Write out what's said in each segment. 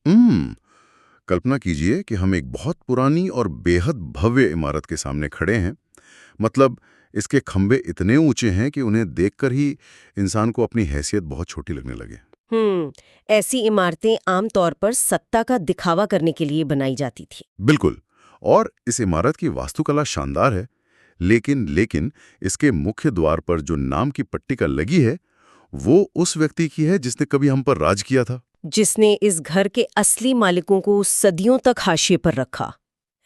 कल्पना कीजिए कि हम एक बहुत पुरानी और बेहद भव्य इमारत के सामने खड़े हैं। मतलब इसके खंभे इतने ऊंचे हैं कि उन्हें देखकर ही इंसान को अपनी हैसियत बहुत छोटी लगने लगे। ऐसी इमारतें आमतौर पर सत्ता का दिखावा करने के लिए बनाई जाती थी। बिल्कुल। और इस इमारत की वास्तुकला शानदार है, लेकिन इसके मुख्य द्वार पर जो नाम की पट्टिका लगी है वो उस व्यक्ति की है जिसने कभी हम पर राज किया था। जिसने इस घर के असली मालिकों को सदियों तक हाशिए पर रखा,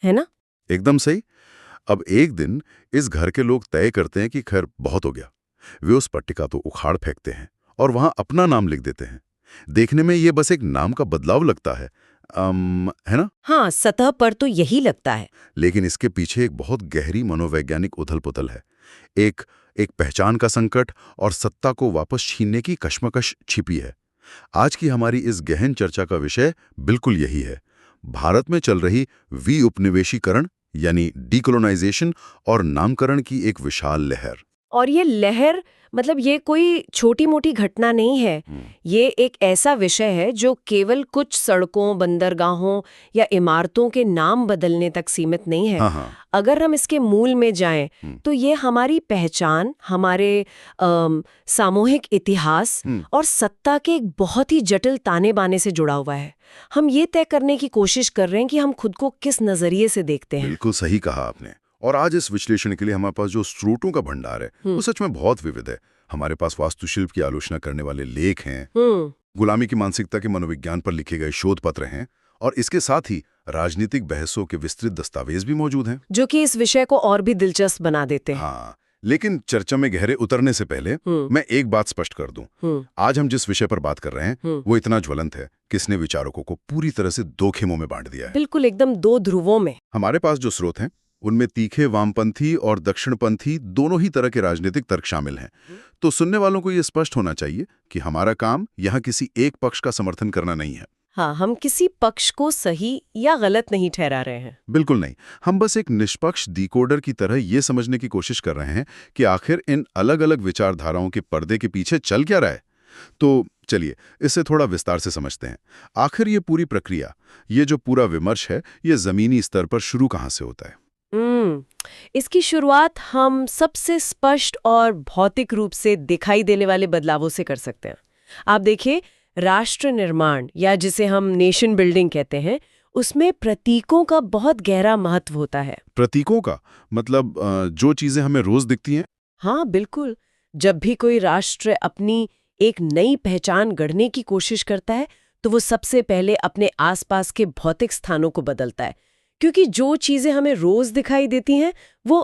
है ना? एकदम सही। अब एक दिन इस घर के लोग तय करते हैं कि खैर बहुत हो गया। वे उस पट्टिका तो उखाड़ फेंकते हैं और वहां अपना नाम लिख देते हैं। देखने में ये बस एक नाम का बदलाव लगता है, है ना? हाँ, सतह पर तो यही लगता है। लेकिन इसके पीछे एक बहुत गहरी मनोवैज्ञानिक उथल-पुथल है। एक एक पहचान का संकट और सत्ता को वापस छीनने की कश्मकश छिपी है। आज की हमारी इस गहन चर्चा का विषय बिल्कुल यही है। भारत में चल रही उपनिवेशीकरण यानी डीकोलोनाइजेशन और नामकरण की एक विशाल लहर। और ये लहर मतलब ये कोई छोटी मोटी घटना नहीं है। ये एक ऐसा विषय है जो केवल कुछ सड़कों, बंदरगाहों या इमारतों के नाम बदलने तक सीमित नहीं है। हाँ। अगर हम इसके मूल में जाएं तो ये हमारी पहचान, हमारे सामूहिक इतिहास और सत्ता के एक बहुत ही जटिल ताने बाने से जुड़ा हुआ है। हम ये तय करने की कोशिश कर रहे हैं कि हम खुद को किस नजरिए से देखते हैं। बिल्कुल सही कहा आपने। और आज इस विश्लेषण के लिए हमारे पास जो स्रोतों का भंडार है वो सच में बहुत विविध है। हमारे पास वास्तुशिल्प की आलोचना करने वाले लेख हैं, गुलामी की मानसिकता के मनोविज्ञान पर लिखे गए शोध पत्र हैं, और इसके साथ ही राजनीतिक बहसों के विस्तृत दस्तावेज भी मौजूद हैं, जो कि इस विषय को और भी दिलचस्प बना देते हैं। हाँ, लेकिन चर्चा में गहरे उतरने से पहले मैं एक बात स्पष्ट कर दूं। आज हम जिस विषय पर बात कर रहे हैं वो इतना ज्वलंत है कि इसने विचारकों को पूरी तरह से दो खेमों में बांट दिया है। बिल्कुल, एकदम दो ध्रुवों में। हमारे पास जो स्रोत हैं उनमें तीखे वामपंथी और दक्षिणपंथी दोनों ही तरह के राजनीतिक तर्क शामिल हैं। तो सुनने वालों को यह स्पष्ट होना चाहिए कि हमारा काम यहाँ किसी एक पक्ष का समर्थन करना नहीं है। हाँ, हम किसी पक्ष को सही या गलत नहीं ठहरा रहे हैं। बिल्कुल नहीं। हम बस एक निष्पक्ष डिकोडर की तरह ये समझने की कोशिश कर रहे हैं कि आखिर इन अलग अलग विचारधाराओं के पर्दे के पीछे चल क्या रहा है। तो चलिए इसे थोड़ा विस्तार से समझते हैं। आखिर ये पूरी प्रक्रिया, ये जो पूरा विमर्श है, ये जमीनी स्तर पर शुरू कहाँ से होता है? इसकी शुरुआत हम सबसे स्पष्ट और भौतिक रूप से दिखाई देने वाले बदलावों से कर सकते हैं। आप देखिए, राष्ट्र निर्माण या जिसे हम नेशन बिल्डिंग कहते हैं, उसमें प्रतीकों का बहुत गहरा महत्व होता है। प्रतीकों का मतलब जो चीजें हमें रोज दिखती हैं? हाँ, बिल्कुल। जब भी कोई राष्ट्र अपनी एक नई पहचान गढ़ने की कोशिश करता है तो वो सबसे पहले अपने आसपास के भौतिक स्थानों को बदलता है, क्योंकि जो चीजें हमें रोज दिखाई देती हैं वो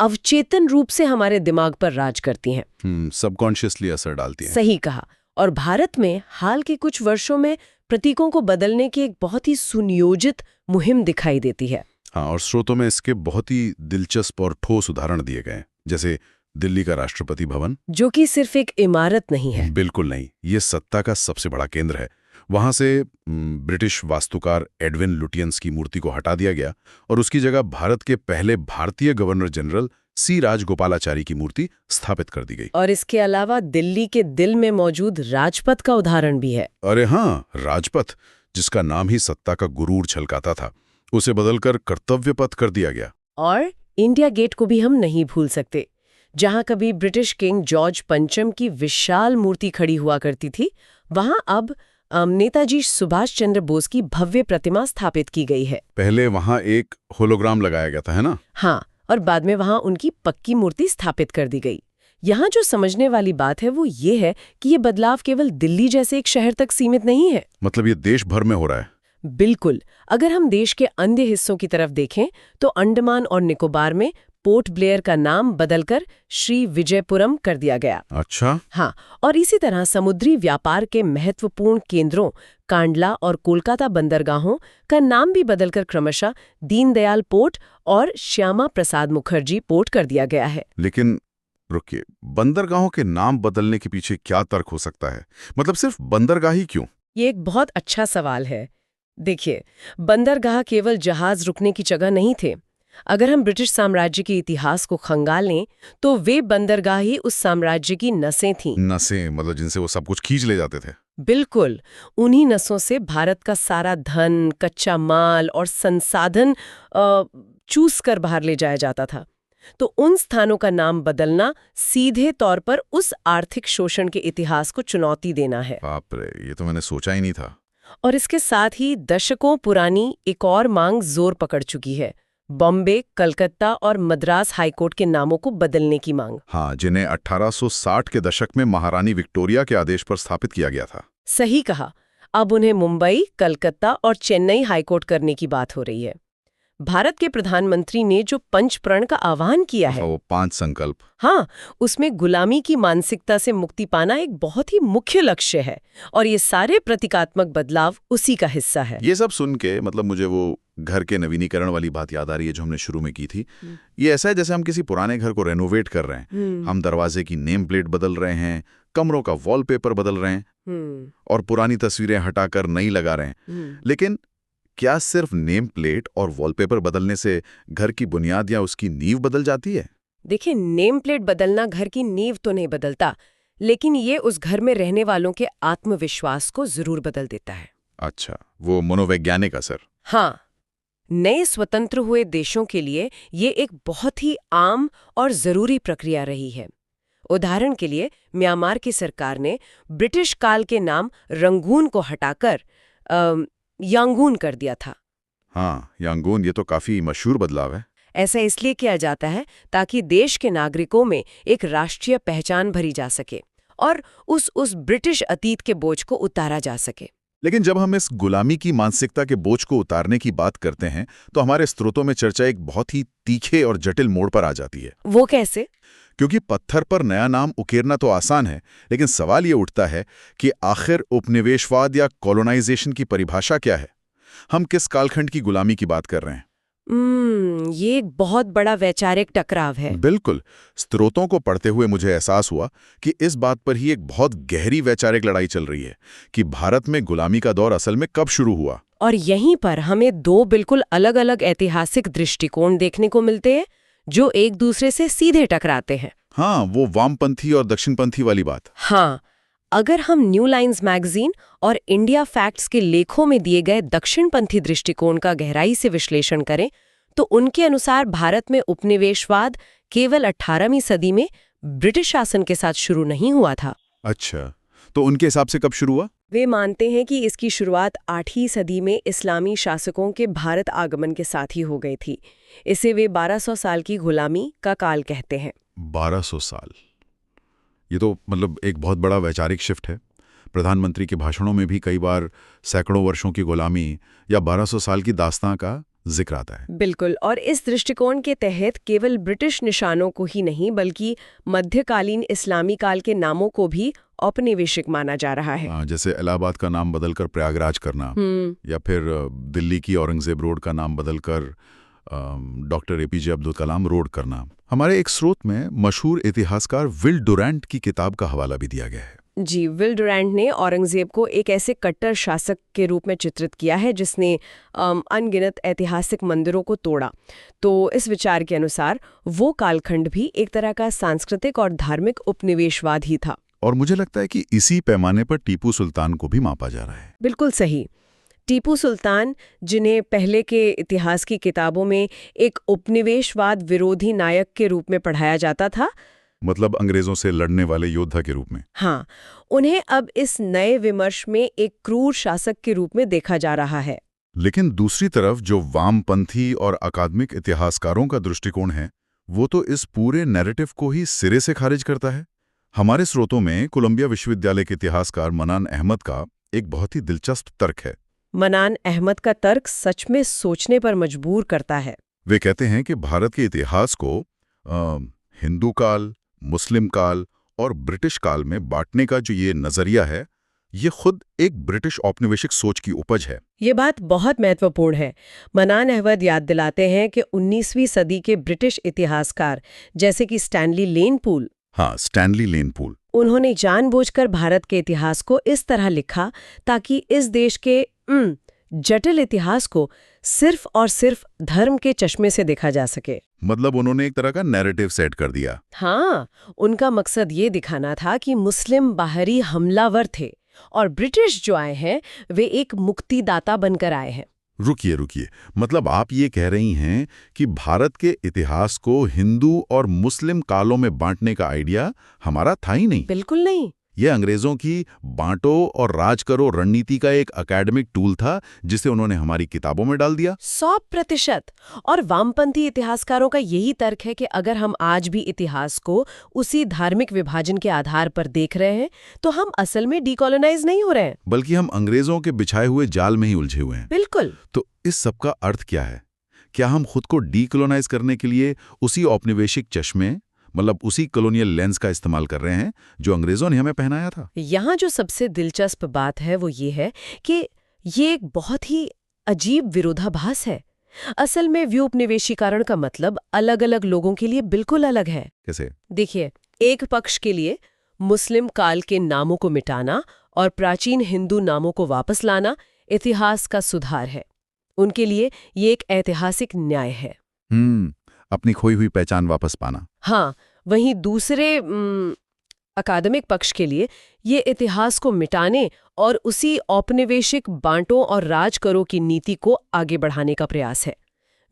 अवचेतन रूप से हमारे दिमाग पर राज करती हैं, सबकॉन्शियसली असर डालती हैं। सही कहा। और भारत में हाल के कुछ वर्षों में प्रतीकों को बदलने की एक बहुत ही सुनियोजित मुहिम दिखाई देती है। हाँ, और स्रोतों में इसके बहुत ही दिलचस्प और ठोस उदाहरण दिए गए, जैसे दिल्ली का राष्ट्रपति भवन, जो कि सिर्फ एक इमारत नहीं है। बिल्कुल नहीं, ये सत्ता का सबसे बड़ा केंद्र है। वहां से ब्रिटिश वास्तुकार एडविन लुटियंस की मूर्ति को हटा दिया गया और उसकी जगह भारत के पहले भारतीय गवर्नर जनरल सी राजगोपालाचारी की मूर्ति स्थापित कर दी गई। और इसके अलावा दिल्ली के दिल में मौजूद राजपथ का उदाहरण भी है। अरे हाँ, राजपथ, जिसका नाम ही सत्ता का गुरूर छलकाता था, उसे बदलकर कर्तव्य पथ कर दिया गया। और इंडिया गेट को भी हम नहीं भूल सकते, जहां कभी ब्रिटिश किंग जॉर्ज पंचम की विशाल मूर्ति खड़ी हुआ करती थी, वहां अब नेताजी सुभाष चंद्र बोस की भव्य प्रतिमा स्थापित की गई है। पहले वहां एक होलोग्राम लगाया गया था, है ना? हाँ, और बाद में वहां उनकी पक्की मूर्ति स्थापित कर दी गई। यहाँ जो समझने वाली बात है वो ये है कि ये बदलाव केवल दिल्ली जैसे एक शहर तक सीमित नहीं है। मतलब ये देश भर में हो रहा है? बिल्कुल। अगर हम देश के अन्य हिस्सों की तरफ देखें तो अंडमान और निकोबार में पोर्ट ब्लेयर का नाम बदलकर श्री विजयपुरम कर दिया गया। अच्छा। हाँ, और इसी तरह समुद्री व्यापार के महत्वपूर्ण केंद्रों कांडला और कोलकाता बंदरगाहों का नाम भी बदलकर क्रमशः दीनदयाल पोर्ट और श्यामा प्रसाद मुखर्जी पोर्ट कर दिया गया है। लेकिन रुकिए, बंदरगाहों के नाम बदलने के पीछे क्या तर्क हो सकता है? मतलब सिर्फ बंदरगाह ही क्यों? ये एक बहुत अच्छा सवाल है। देखिए, बंदरगाह केवल जहाज रुकने की जगह नहीं थे। अगर हम ब्रिटिश साम्राज्य के इतिहास को खंगालें तो वे बंदरगाह ही उस साम्राज्य की नसें थीं। नसें मतलब जिनसे वो सब कुछ खींच ले जाते थे। बिल्कुल, उन्हीं नसों से भारत का सारा धन, कच्चा माल और संसाधन चूस कर बाहर ले जाया जाता था। तो उन स्थानों का नाम बदलना सीधे तौर पर उस आर्थिक शोषण के इतिहास को चुनौती देना है। बाप रे, ये तो मैंने सोचा ही नहीं था। और इसके साथ ही दशकों पुरानी एक और मांग जोर पकड़ चुकी है, बॉम्बे, कलकत्ता और मद्रास हाईकोर्ट के नामों को बदलने की मांग। हाँ, जिन्हें 1860 के दशक में महारानी विक्टोरिया के आदेश पर स्थापित किया गया था। सही कहा। अब उन्हें मुंबई, कलकत्ता और चेन्नई हाईकोर्ट करने की बात हो रही है। भारत के प्रधानमंत्री ने जो पंच प्रण का आह्वान किया है, वो 5 संकल्प, हाँ, उसमें गुलामी की मानसिकता से मुक्ति पाना एक बहुत ही मुख्य लक्ष्य है और ये सारे प्रतीकात्मक बदलाव उसी का हिस्सा है। ये सब सुन के मतलब मुझे वो घर के नवीनीकरण वाली बात याद आ रही है जो हमने शुरू में की थी। ये ऐसा है जैसे हम किसी पुराने घर को रेनोवेट कर रहे हैं। हम दरवाजे की नेम प्लेट बदल रहे हैं, कमरों का वॉलपेपर बदल रहे हैं और पुरानी तस्वीरें हटाकर नई लगा रहे हैं। लेकिन क्या सिर्फ नेम प्लेट और वॉलपेपर बदलने से घर की बुनियाद या उसकी नींव बदल जाती है? देखिए, नेम प्लेट बदलना घर की नींव तो नहीं बदलता, लेकिन ये उस घर में रहने वालों के आत्मविश्वास को जरूर बदल देता है। अच्छा, वो मनोवैज्ञानिक असर। हाँ, नए स्वतंत्र हुए देशों के लिए ये एक बहुत ही आम और जरूरी प्रक्रिया रही है। उदाहरण के लिए म्यांमार की सरकार ने ब्रिटिश काल के नाम रंगून को हटाकर यांगून कर दिया था। हाँ, यांगून, ये तो काफी मशहूर बदलाव है। ऐसा इसलिए किया जाता है ताकि देश के नागरिकों में एक राष्ट्रीय पहचान भरी जा सके और उस ब्रिटिश अतीत के बोझ को उतारा जा सके। लेकिन जब हम इस गुलामी की मानसिकता के बोझ को उतारने की बात करते हैं तो हमारे स्रोतों में चर्चा एक बहुत ही तीखे और जटिल मोड़ पर आ जाती है। वो कैसे? क्योंकि पत्थर पर नया नाम उकेरना तो आसान है, लेकिन सवाल ये उठता है कि आखिर उपनिवेशवाद या कॉलोनाइजेशन की परिभाषा क्या है? हम किस कालखंड की गुलामी की बात कर रहे हैं? ये एक बहुत बड़ा वैचारिक टकराव है। बिल्कुल। स्रोतों को पढ़ते हुए मुझे एहसास हुआ कि इस बात पर ही एक बहुत गहरी वैचारिक लड़ाई चल रही है कि भारत में गुलामी का दौर असल में कब शुरू हुआ। और यहीं पर हमें दो बिल्कुल अलग-अलग ऐतिहासिक दृष्टिकोण देखने को मिलते हैं जो एक दूसरे से सीधे टकराते हैं। हाँ, वो वामपंथी और दक्षिणपंथी वाली बात। हाँ, अगर हम न्यू लाइन्स मैगजीन और इंडिया फैक्ट्स के लेखों में दिए गए दक्षिणपंथी दृष्टिकोण का गहराई से विश्लेषण करें तो उनके अनुसार भारत में उपनिवेशवाद केवल 18वीं सदी में ब्रिटिश शासन के साथ शुरू नहीं हुआ था। अच्छा, तो उनके हिसाब से कब शुरू हुआ? वे मानते हैं कि इसकी शुरुआत 8वीं सदी में इस्लामी शासकों के भारत आगमन के साथ ही हो गई थी। इसे वे 1200 साल की गुलामी का काल कहते हैं। 1200 साल, ये तो मतलब एक बहुत बड़ा वैचारिक शिफ्ट है। प्रधानमंत्री के भाषणों में भी कई बार सैकड़ों वर्षों की गुलामी या 1200 साल की दास्तां का जिक्र आता है। बिल्कुल, और इस दृष्टिकोण के तहत केवल ब्रिटिश निशानों को ही नहीं बल्कि मध्यकालीन इस्लामी काल के नामों को भी औपनिवेशिक माना जा रहा है। जैसे इलाहाबाद का नाम बदलकर प्रयागराज करना या फिर दिल्ली की औरंगजेब रोड का नाम बदलकर doctor APJ Abdul Kalam road करना। हमारे एक स्रोत में मशहूर इतिहासकार विल डुरैंट की किताब का हवाला भी दिया गया है। जी, विल डुरैंट ने औरंगजेब को एक ऐसे कट्टर शासक के रूप में चित्रित किया है जिसने अनगिनत ऐतिहासिक मंदिरों को तोड़ा। तो इस विचार के अनुसार वो कालखंड भी एक तरह का सांस्कृतिक और धार्मिक उपनिवेशवाद ही था। और मुझे लगता है कि इसी पैमाने पर टीपू सुल्तान को भी मापा जा रहा है। बिल्कुल सही। टीपू सुल्तान, जिन्हें पहले के इतिहास की किताबों में एक उपनिवेशवाद विरोधी नायक के रूप में पढ़ाया जाता था, मतलब अंग्रेजों से लड़ने वाले योद्धा के रूप में। हाँ, उन्हें अब इस नए विमर्श में एक क्रूर शासक के रूप में देखा जा रहा है। लेकिन दूसरी तरफ जो वामपंथी और अकादमिक इतिहासकारों का दृष्टिकोण है वो तो इस पूरे नैरेटिव को ही सिरे से खारिज करता है। हमारे स्रोतों में कोलंबिया विश्वविद्यालय के इतिहासकार मनान अहमद का एक बहुत ही दिलचस्प तर्क है। मनान अहमद का तर्क सच में सोचने पर मजबूर करता है। वे कहते हैं कि भारत के इतिहास को हिंदू काल, मुस्लिम काल और ब्रिटिश काल में बांटने का जो ये नजरिया है ये खुद एक ब्रिटिश औपनिवेशिक सोच की उपज है। ये बात बहुत महत्वपूर्ण है। मनान अहमद याद दिलाते हैं कि 19वीं सदी के ब्रिटिश इतिहासकार जैसे कि स्टैनली लेन पूल, हाँ, स्टैनली लेन पूल, उन्होंने जानबूझकर भारत के इतिहास को इस तरह लिखा ताकि इस देश के जटिल इतिहास को सिर्फ और सिर्फ धर्म के चश्मे से देखा जा सके। मतलब उन्होंने एक तरह का नैरेटिव सेट कर दिया। हाँ, उनका मकसद ये दिखाना था कि मुस्लिम बाहरी हमलावर थे और ब्रिटिश जो आए हैं वे एक मुक्तिदाता बनकर आए हैं। रुकिए रुकिए, मतलब आप ये कह रही हैं कि भारत के इतिहास को हिंदू और मुस्लिम कालों में बांटने का आइडिया हमारा था ही नहीं। बिल्कुल नहीं। ये अंग्रेजों की बांटो और राज करो रणनीति का एक एकेडमिक टूल था जिसे उन्होंने हमारी किताबों में डाल दिया। 100%। और वामपंथी इतिहासकारों का यही तर्क है कि अगर हम आज भी इतिहास को उसी धार्मिक विभाजन के आधार पर देख रहे हैं तो हम असल में डीकोलोनाइज नहीं हो रहे हैं, बल्कि हम अंग्रेजों के बिछाए हुए जाल में ही उलझे हुए हैं। बिल्कुल। तो इस सब का अर्थ क्या है? क्या हम खुद को डीकोलोनाइज करने के लिए उसी औपनिवेशिक चश्मे, मतलब उसी कॉलोनियल लेंस का इस्तेमाल कर रहे हैं जो अंग्रेजों ने हमें पहनाया था? यहाँ जो सबसे दिलचस्प बात है वो ये है कि ये एक बहुत ही अजीब विरोधाभास है। असल में व्यूपनिवेशीकरण का मतलब अलग-अलग लोगों के लिए बिल्कुल अलग है। कैसे? देखिए, एक पक्ष के लिए मुस्लिम काल के नामों को मिटाना और प्राचीन हिंदू नामों को वापस लाना इतिहास का सुधार है। उनके लिए ये एक ऐतिहासिक न्याय है। अपनी खोई हुई पहचान वापस पाना। हाँ, वहीं दूसरे अकादमिक पक्ष के लिए ये इतिहास को मिटाने और उसी औपनिवेशिक बांटो और राज करो की नीति को आगे बढ़ाने का प्रयास है।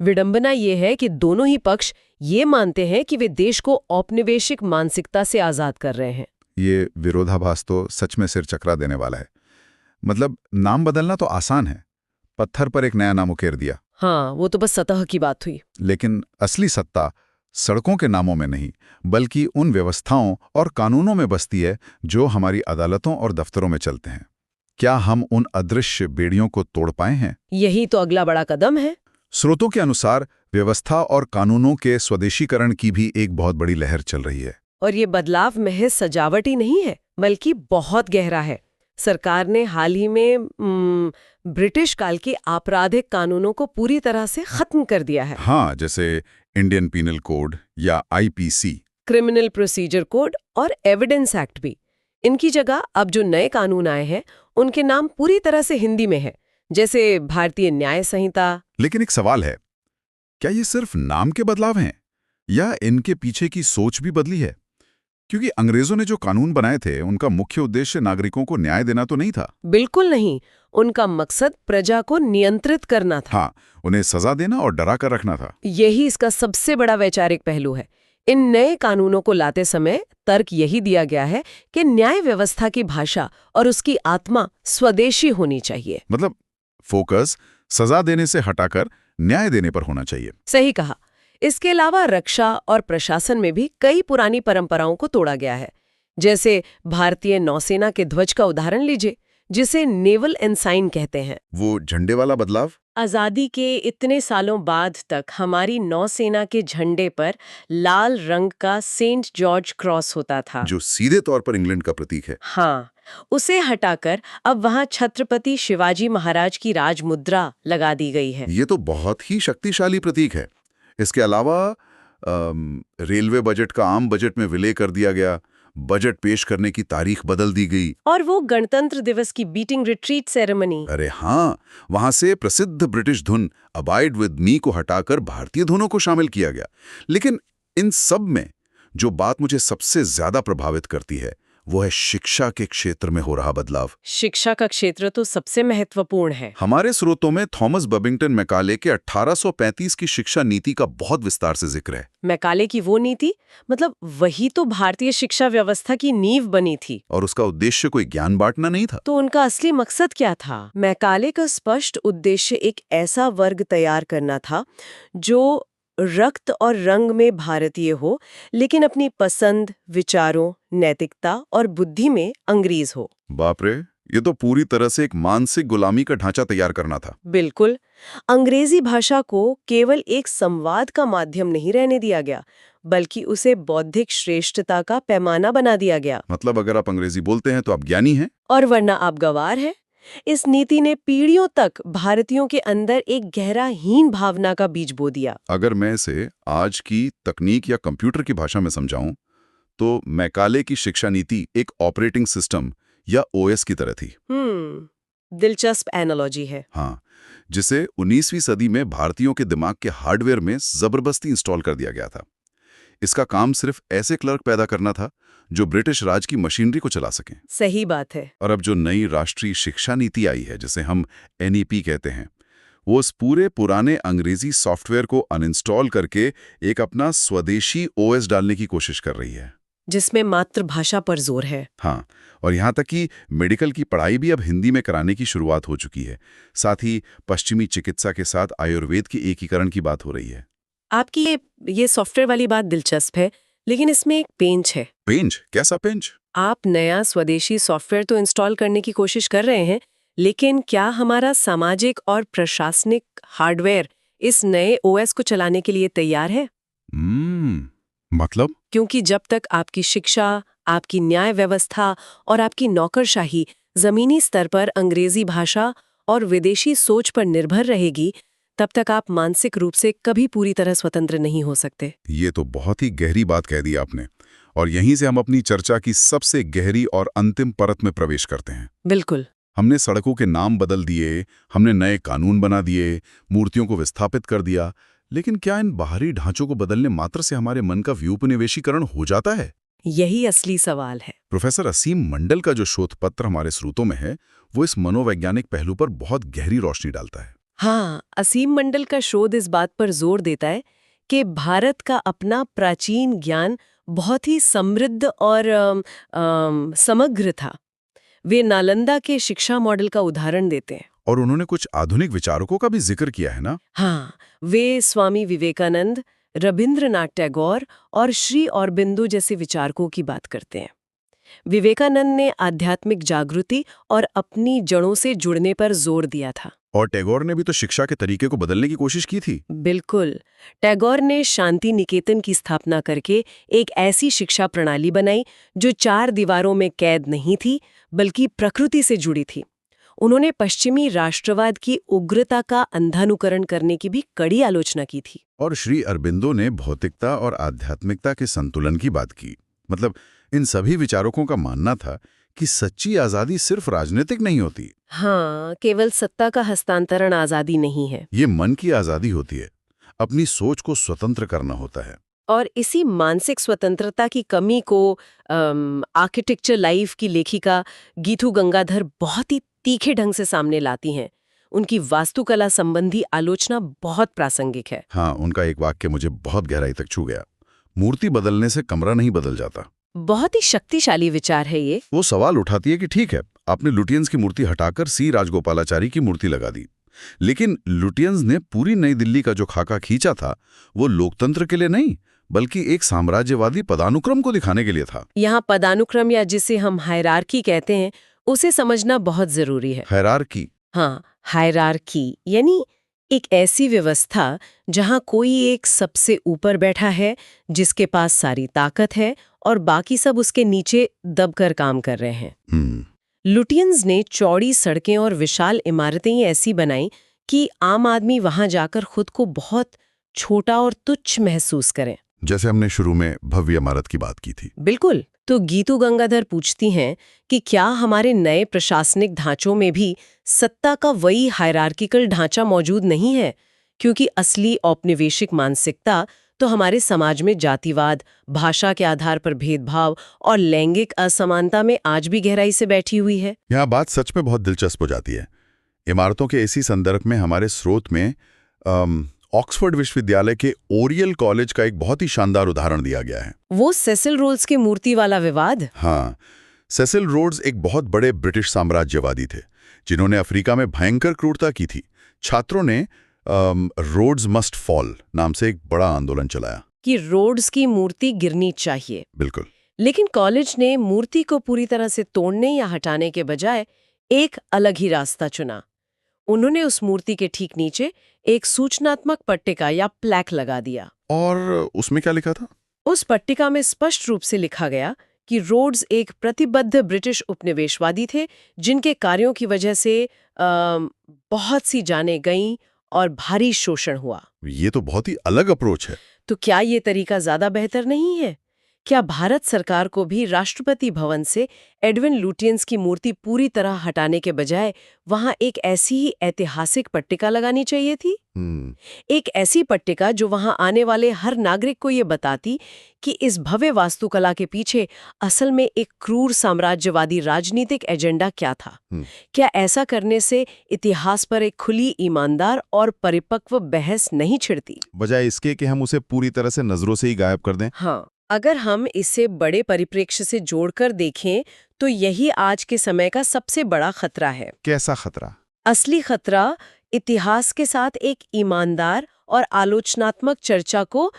विडंबना ये है कि दोनों ही पक्ष ये मानते हैं कि वे देश को औपनिवेशिक मानसिकता से आजाद कर रहे हैं। ये विरोधाभास तो सच में सिर चकरा देने वाला है। मतलब नाम बदलना तो आसान है, पत्थर पर एक नया नाम उकेर दिया। हाँ, वो तो बस सतह की बात हुई। लेकिन असली सत्ता सड़कों के नामों में नहीं, बल्कि उन व्यवस्थाओं और कानूनों में बसती है जो हमारी अदालतों और दफ्तरों में चलते हैं। क्या हम उन अदृश्य बेड़ियों को तोड़ पाए हैं? यही तो अगला बड़ा कदम है। स्रोतों के अनुसार व्यवस्था और कानूनों के स्वदेशीकरण की भी एक बहुत बड़ी लहर चल रही है। और ये बदलाव महज सजावटी नहीं है, बल्कि बहुत गहरा है। सरकार ने हाल ही में ब्रिटिश काल के आपराधिक कानूनों को पूरी तरह से खत्म कर दिया है। हाँ, जैसे इंडियन पीनल कोड या आईपीसी, क्रिमिनल प्रोसीजर कोड और एविडेंस एक्ट भी। इनकी जगह अब जो नए कानून आए हैं उनके नाम पूरी तरह से हिंदी में है, जैसे भारतीय न्याय संहिता। लेकिन एक सवाल है, क्या ये सिर्फ नाम के बदलाव हैं या इनके पीछे की सोच भी बदली है? क्योंकि अंग्रेजों ने जो कानून बनाए थे उनका मुख्य उद्देश्य नागरिकों को न्याय देना तो नहीं था। बिल्कुल नहीं, उनका मकसद प्रजा को नियंत्रित करना था। हाँ, उन्हें सजा देना और डरा कर रखना था। यही इसका सबसे बड़ा वैचारिक पहलू है। इन नए कानूनों को लाते समय तर्क यही दिया गया है कि न्याय व्यवस्था की भाषा और उसकी आत्मा स्वदेशी होनी चाहिए। मतलब फोकस सजा देने से हटाकर न्याय देने पर होना चाहिए। सही कहा। इसके अलावा रक्षा और प्रशासन में भी कई पुरानी परंपराओं को तोड़ा गया है। जैसे भारतीय नौसेना के ध्वज का उदाहरण लीजिए, जिसे नेवल एनसाइन कहते हैं। वो झंडे वाला बदलाव? आजादी के इतने सालों बाद तक हमारी नौसेना के झंडे पर लाल रंग का सेंट जॉर्ज क्रॉस होता था, जो सीधे तौर पर इंग्लैंड का प्रतीक है। हाँ, उसे हटाकर अब वहां छत्रपति शिवाजी महाराज की राजमुद्रा लगा दी गई है। ये तो बहुत ही शक्तिशाली प्रतीक है। इसके अलावा रेलवे बजट का आम बजट में विलय कर दिया गया, बजट पेश करने की तारीख बदल दी गई। और वो गणतंत्र दिवस की बीटिंग रिट्रीट सेरेमनी। अरे हाँ, वहां से प्रसिद्ध ब्रिटिश धुन अबाइड विद मी को हटाकर भारतीय धुनों को शामिल किया गया। लेकिन इन सब में जो बात मुझे सबसे ज्यादा प्रभावित करती है वो है शिक्षा के क्षेत्र में हो रहा बदलाव। शिक्षा का क्षेत्र तो सबसे महत्वपूर्ण है। हमारे स्रोतों में थॉमस बबिंगटन मैकाले के 1835 की शिक्षा नीति का बहुत विस्तार से जिक्र है। मैकाले की वो नीति, मतलब वही तो भारतीय शिक्षा व्यवस्था की नींव बनी थी। और उसका उद्देश्य कोई ज्ञान बांटना नहीं था। तो उनका असली मकसद क्या था? मैकाले का स्पष्ट उद्देश्य एक ऐसा वर्ग तैयार करना था जो रक्त और रंग में भारतीय हो, लेकिन अपनी पसंद, विचारों, नैतिकता और बुद्धि में अंग्रेज हो। बाप रे, ये तो पूरी तरह से एक मानसिक गुलामी का ढांचा तैयार करना था। बिल्कुल। अंग्रेजी भाषा को केवल एक संवाद का माध्यम नहीं रहने दिया गया, बल्कि उसे बौद्धिक श्रेष्ठता का पैमाना बना दिया गया। मतलब अगर आप अंग्रेजी बोलते हैं तो आप ज्ञानी हैं, और वरना आप गंवार हैं। इस नीति ने पीढ़ियों तक भारतीयों के अंदर एक गहरा हीन भावना का बीज बो दिया। अगर मैं इसे आज की तकनीक या कंप्यूटर की भाषा में समझाऊं तो मैकाले की शिक्षा नीति एक ऑपरेटिंग सिस्टम या ओएस की तरह थी। दिलचस्प एनालॉजी है। हाँ, जिसे 19वीं सदी में भारतीयों के दिमाग के हार्डवेयर में जबरदस्ती इंस्टॉल कर दिया गया था। इसका काम सिर्फ ऐसे क्लर्क पैदा करना था जो ब्रिटिश राज की मशीनरी को चला सकें। सही बात है। और अब जो नई राष्ट्रीय शिक्षा नीति आई है, जिसे हम NEP कहते हैं, वो इस पूरे पुराने अंग्रेजी सॉफ्टवेयर को अनइंस्टॉल करके एक अपना स्वदेशी OS डालने की कोशिश कर रही है, जिसमें मातृभाषा पर जोर है। हाँ। और यहाँ तक कि मेडिकल की पढ़ाई भी अब हिंदी में कराने की शुरुआत हो चुकी है। साथ ही पश्चिमी चिकित्सा के साथ आयुर्वेद के एकीकरण की बात हो रही है। आपकी ये सॉफ्टवेयर वाली बात दिलचस्प है, लेकिन इसमें एक पेंच है। पेंच? कैसा पेंच? आप नया स्वदेशी सॉफ्टवेयर तो इंस्टॉल करने की कोशिश कर रहे हैं, लेकिन क्या हमारा सामाजिक और प्रशासनिक हार्डवेयर इस नए OS को चलाने के लिए तैयार है? मतलब? क्योंकि जब तक आपकी शिक्षा, आपकी न्याय व्यवस्था और आपकी नौकरशाही जमीनी स्तर पर अंग्रेजी भाषा और विदेशी सोच पर निर्भर रहेगी, तब तक आप मानसिक रूप से कभी पूरी तरह स्वतंत्र नहीं हो सकते। ये तो बहुत ही गहरी बात कह दी आपने। और यहीं से हम अपनी चर्चा की सबसे गहरी और अंतिम परत में प्रवेश करते हैं। बिल्कुल। हमने सड़कों के नाम बदल दिए, हमने नए कानून बना दिए, मूर्तियों को विस्थापित कर दिया, लेकिन क्या इन बाहरी ढांचों को बदलने मात्र से हमारे मन का व्यूपनिवेशीकरण हो जाता है? यही असली सवाल है। प्रोफेसर असीम मंडल का जो शोध पत्र हमारे स्रोतों में है, वो इस मनोवैज्ञानिक पहलू पर बहुत गहरी रोशनी डालता है। हाँ, असीम मंडल का शोध इस बात पर जोर देता है कि भारत का अपना प्राचीन ज्ञान बहुत ही समृद्ध और समग्र था। वे नालंदा के शिक्षा मॉडल का उदाहरण देते हैं। और उन्होंने कुछ आधुनिक विचारकों का भी जिक्र किया है ना? हाँ, वे स्वामी विवेकानंद, रविंद्रनाथ टैगोर और श्री औरबिंदो जैसे विचारकों की बात करते हैं। विवेकानंद ने आध्यात्मिक जागृति और अपनी जड़ों से जुड़ने पर जोर दिया था। और टैगोर ने भी तो शिक्षा के तरीके को बदलने की कोशिश की थी। बिल्कुल। टैगोर ने शांति निकेतन की स्थापना करके एक ऐसी शिक्षा प्रणाली बनाई जो 4 दीवारों में कैद नहीं थी, बल्कि प्रकृति से जुड़ी थी। उन्होंने पश्चिमी राष्ट्रवाद की उग्रता का अंधानुकरण करने की भी कड़ी आलोचना की थी। और श्री अरबिंदो ने भौतिकता और आध्यात्मिकता के संतुलन की बात की। मतलब इन सभी विचारकों का मानना था कि सच्ची आजादी सिर्फ राजनीतिक नहीं होती। हाँ, केवल सत्ता का हस्तांतरण आजादी नहीं है। ये मन की आजादी होती है, अपनी सोच को स्वतंत्र करना होता है। और इसी मानसिक स्वतंत्रता की कमी को आर्किटेक्चर लाइफ की लेखिका गीतू गंगाधर बहुत ही तीखे ढंग से सामने लाती हैं। उनकी वास्तुकला संबंधी आलोचना बहुत प्रासंगिक है। हाँ, उनका एक वाक्य मुझे बहुत गहराई तक छू गया। मूर्ति बदलने से कमरा नहीं बदल जाता। बहुत ही शक्तिशाली विचार है ये। वो सवाल उठाती है कि ठीक है, आपने लुटियंस की मूर्ति हटाकर सी राजगोपालाचारी की मूर्ति लगा दी, लेकिन लुटियंस ने पूरी नई दिल्ली का जो खाका खींचा था, वो लोकतंत्र के लिए नहीं, बल्कि एक साम्राज्यवादी पदानुक्रम को दिखाने के लिए था। यहाँ पदानुक्रम या जिसे हम हायरार्की कहते हैं, उसे समझना बहुत जरूरी है। हायरार्की? हाँ, हायरार्की यानी एक ऐसी व्यवस्था जहाँ कोई एक सबसे ऊपर बैठा है, जिसके पास सारी ताकत है और बाकी सब उसके नीचे दबकर काम कर रहे हैं। लुटियंस ने चौड़ी सड़कें और विशाल इमारतें ऐसी बनाई कि आम आदमी वहां जाकर खुद को बहुत छोटा और तुच्छ महसूस करें। जैसे हमने शुरू में भव्य इमारत की बात की थी। बिल्कुल। तो गीतू गंगाधर पूछती हैं कि क्या हमारे नए प्रशासनिक ढांचों में भी सत्ता का वही हायरार्किकल ढांचा मौजूद नहीं है? क्योंकि असली औपनिवेशिक मानसिकता तो हमारे समाज में जातिवाद, भाषा के आधार पर भेदभाव और लैंगिक असमानता में आज भी गहराई से बैठी हुई है। यहाँ बात सच में बहुत दिलचस्प हो जाती है। इमारतों के इसी संदर्भ में हमारे स्रोत में ऑक्सफोर्ड विश्वविद्यालय के ओरियल कॉलेज का एक बहुत ही शानदार उदाहरण दिया गया है। वो सेसिल रोड्स की मूर्ति वाला विवाद? हाँ, सेसिल रोड्स एक बहुत बड़े ब्रिटिश साम्राज्यवादी थे, जिन्होंने अफ्रीका में भयंकर क्रूरता की थी। छात्रों ने रोड्स मस्ट फॉल नाम से एक बड़ा आंदोलन चलाया कि रोड्स की मूर्ति गिरनी चाहिए। बिल्कुल। लेकिन कॉलेज ने मूर्ति को पूरी तरह से तोड़ने या हटाने के बजाय एक अलग ही रास्ता चुना। उन्होंने उस मूर्ति के ठीक नीचे एक सूचनात्मक पट्टिका या प्लैक लगा दिया। और उसमें क्या लिखा था? उस पट्टिका में स्पष्ट रूप से लिखा गया कि रोड्स एक प्रतिबद्ध ब्रिटिश उपनिवेशवादी थे, जिनके कार्यों की वजह से बहुत सी जानें गईं और भारी शोषण हुआ। ये तो बहुत ही अलग अप्रोच है। तो क्या ये तरीका ज्यादा बेहतर नहीं है? क्या भारत सरकार को भी राष्ट्रपति भवन से एडविन लुटियंस की मूर्ति पूरी तरह हटाने के बजाय वहां एक ऐसी ही ऐतिहासिक पट्टिका लगानी चाहिए थी? एक ऐसी पट्टिका जो वहां आने वाले हर नागरिक को ये बताती कि इस भव्य वास्तुकला के पीछे असल में एक क्रूर साम्राज्यवादी राजनीतिक एजेंडा क्या था? क्या ऐसा करने से इतिहास पर एक खुली, ईमानदार और परिपक्व बहस नहीं छिड़ती, बजाय इसके कि हम उसे पूरी तरह से नजरों से ही गायब कर दें? हाँ, अगर हम इसे बड़े परिप्रेक्ष्य से जोड़कर देखें तो यही आज के समय का सबसे बड़ा खतरा है। कैसा खतरा? असली खतरा इतिहास के साथ एक ईमानदार और आलोचनात्मक चर्चा को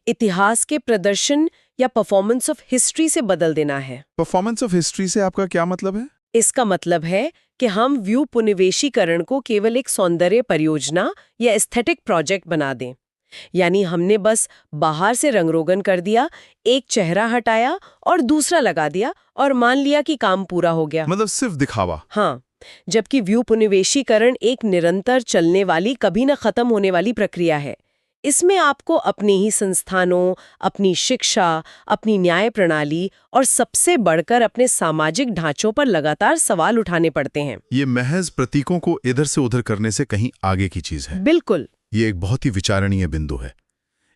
इतिहास के प्रदर्शन या परफॉर्मेंस ऑफ हिस्ट्री से बदल देना है। परफॉर्मेंस ऑफ हिस्ट्री से आपका क्या मतलब है? इसका मतलब है कि हम व्यूपनिवेशीकरण को केवल एक सौंदर्य परियोजना या एस्थेटिक प्रोजेक्ट बना दें। यानी हमने बस बाहर से रंगरोगन कर दिया, एक चेहरा हटाया और दूसरा लगा दिया और मान लिया कि काम पूरा हो गया। मतलब सिर्फ दिखावा। हाँ, जबकि व्यूपनिवेशीकरण एक निरंतर चलने वाली, कभी न खत्म होने वाली प्रक्रिया है। इसमें आपको अपने ही संस्थानों, अपनी शिक्षा, अपनी न्याय प्रणाली और सबसे बढ़कर अपने सामाजिक ढांचों पर लगातार सवाल उठाने पड़ते हैं। ये महज प्रतीकों को इधर से उधर करने से कहीं आगे की चीज है। बिल्कुल। ये एक बहुत ही विचारणीय बिंदु है।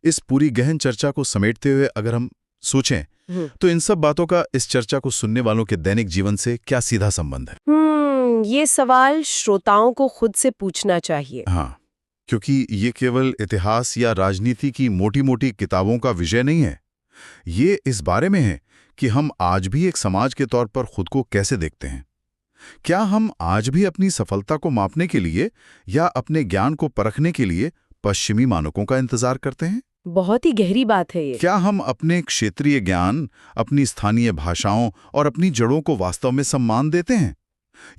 इस पूरी गहन चर्चा को समेटते हुए अगर हम सोचें तो इन सब बातों का इस चर्चा को सुनने वालों के दैनिक जीवन से क्या सीधा संबंध है? ये सवाल श्रोताओं को खुद से पूछना चाहिए। हाँ, क्योंकि ये केवल इतिहास या राजनीति की मोटी-मोटी किताबों का विषय नहीं है। ये इस बारे में है कि हम आज भी एक समाज के तौर पर खुद को कैसे देखते हैं। क्या हम आज भी अपनी सफलता को मापने के लिए या अपने ज्ञान को परखने के लिए पश्चिमी मानकों का इंतजार करते हैं? बहुत ही गहरी बात है ये। क्या हम अपने क्षेत्रीय ज्ञान, अपनी स्थानीय भाषाओं और अपनी जड़ों को वास्तव में सम्मान देते हैं,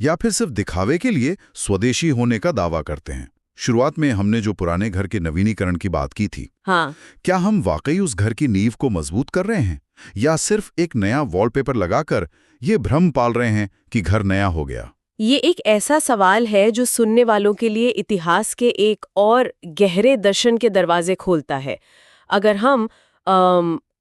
या फिर सिर्फ दिखावे के लिए स्वदेशी होने का दावा करते हैं? शुरुआत में हमने जो पुराने घर के नवीनीकरण की बात की थी, हाँ, क्या हम वाकई उस घर की नींव को मजबूत कर रहे हैं, या सिर्फ एक नया वॉलपेपर लगाकर ये भ्रम पाल रहे हैं कि घर नया हो गया? ये एक ऐसा सवाल है जो सुनने वालों के लिए इतिहास के एक और गहरे दर्शन के दरवाजे खोलता है। अगर हम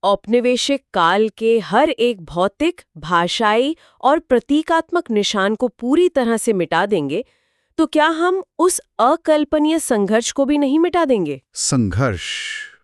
औपनिवेशिक काल के हर एक भौतिक, भाषाई और प्रतीकात्मक निशान को पूरी तरह से मिटा देंगे, तो क्या हम उस अकल्पनीय संघर्ष को भी नहीं मिटा देंगे? संघर्ष?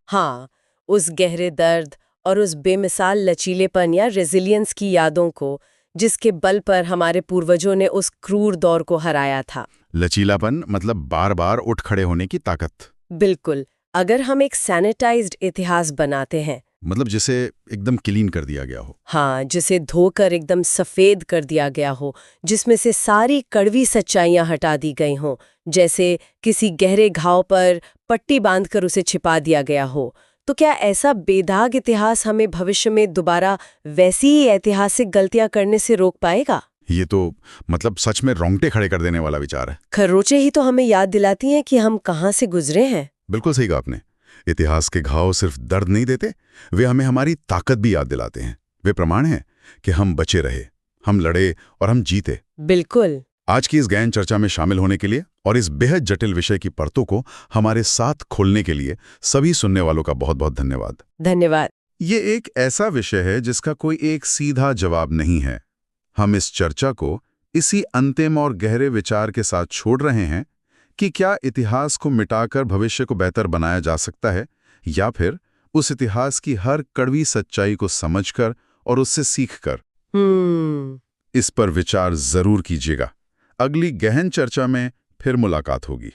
हाँ, उस गहरे दर्द और उस बेमिसाल लचीलेपन या रेजिलियंस की यादों को, जिसके बल पर हमारे पूर्वजों ने उस क्रूर दौर को हराया था। लचीलापन मतलब बार बार उठ खड़े होने की ताकत। बिल्कुल। अगर हम एक सैनिटाइज्ड इतिहास बनाते हैं, मतलब जिसे एकदम क्लीन कर दिया गया हो। हाँ, जिसे धोकर एकदम सफेद कर दिया गया हो, जिसमें से सारी कड़वी सच्चाइयां हटा दी गई हों, जैसे किसी गहरे घाव पर पट्टी बांधकर उसे छिपा दिया गया हो, तो क्या ऐसा बेदाग इतिहास हमें भविष्य में दोबारा वैसी ही ऐतिहासिक गलतियां करने से रोक पाएगा? ये तो मतलब सच में रोंगटे खड़े कर देने वाला विचार है। खरोंचे ही तो हमें याद दिलाती हैं कि हम कहाँ से गुजरे हैं। बिल्कुल सही कहा आपने। इतिहास के घाव सिर्फ दर्द नहीं देते, वे हमें हमारी ताकत भी याद दिलाते हैं। वे प्रमाण हैं कि हम बचे रहे, हम लड़े और हम जीते। बिल्कुल। आज की इस गहन चर्चा में शामिल होने के लिए और इस बेहद जटिल विषय की परतों को हमारे साथ खोलने के लिए सभी सुनने वालों का बहुत बहुत धन्यवाद। धन्यवाद। ये एक ऐसा विषय है जिसका कोई एक सीधा जवाब नहीं है। हम इस चर्चा को इसी अंतिम और गहरे विचार के साथ छोड़ रहे हैं कि क्या इतिहास को मिटाकर भविष्य को बेहतर बनाया जा सकता है, या फिर उस इतिहास की हर कड़वी सच्चाई को समझकर और उससे सीखकर। इस पर विचार जरूर कीजिएगा। अगली गहन चर्चा में फिर मुलाकात होगी।